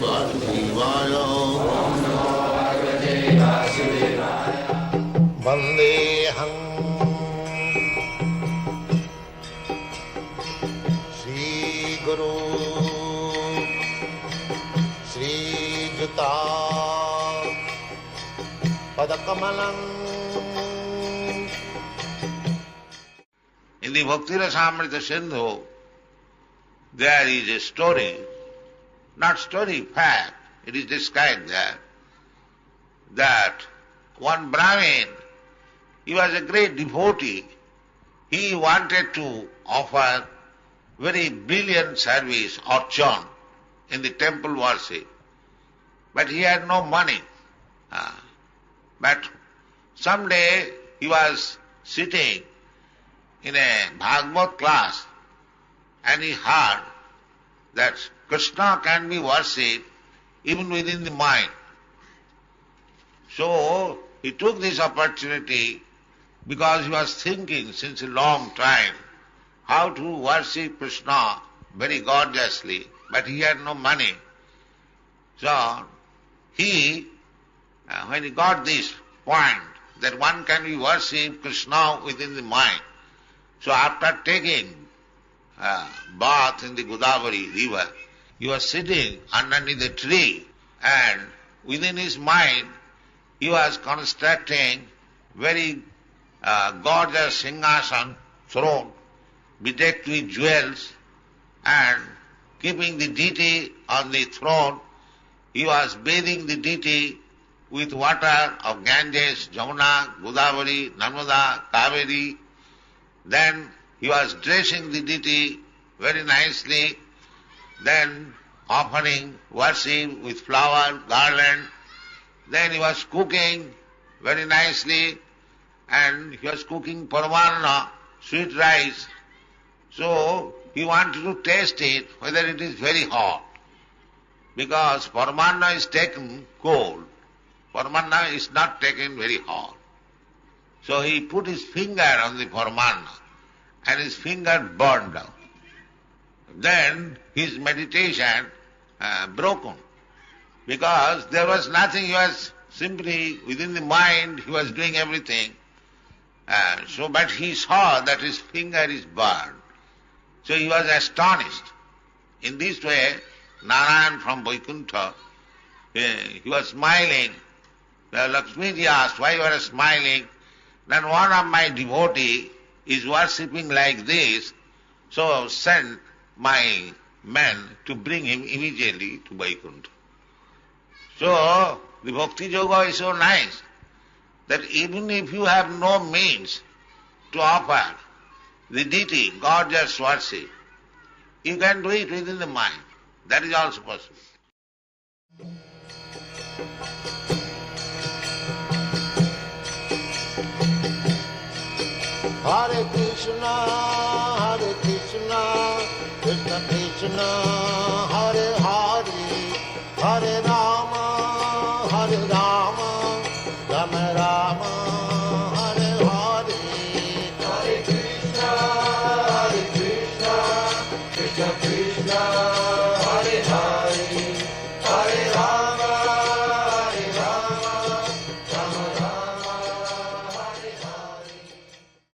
Vasudevaya. Vandeham Sri Guru Sri Juta Padakamalam. In the Bhakti Rasamrita Sindhu, there is a story, not story, fact, it is described there, that one Brahmin, he was a great devotee, he wanted to offer very brilliant service or chant in the temple worship, but he had no money. But someday he was sitting in a Bhagavad class and he heard that Krishna can be worshipped even within the mind. So he took this opportunity because he was thinking since a long time how to worship Krishna very gorgeously, but he had no money. So he, when he got this point that one can be worshipped Krishna within the mind, so after taking bath in the Godavari river, he was sitting underneath a tree and within his mind he was constructing very gorgeous singhasan throne bedecked with jewels, and keeping the deity on the throne, he was bathing the deity with water of Ganges, Jamuna, Godavari, Narmada, Kaveri. Then he was dressing the deity very nicely, then offering worship with flower, garland. Then he was cooking very nicely, and he was cooking parvarna, sweet rice. So he wanted to taste it, whether it is very hot. Because parvarna is taken cold. Parvarna is not taken very hot. So he put his finger on the parvarna and his finger burned out. Then his meditation broken, because there was nothing, he was simply within the mind, he was doing everything. But he saw that his finger is burned. So he was astonished. In this way, Narayan from Vaikuntha, he was smiling. Lakshmiji asked, why you are smiling? Then one of my devotees is worshipping like this, so send my men to bring him immediately to Vaikuntha. So the Bhakti Yoga is so nice that even if you have no means to offer the deity, gorgeous worship, you can do it within the mind. That is also possible. Hare Krishna, Krishna Krishna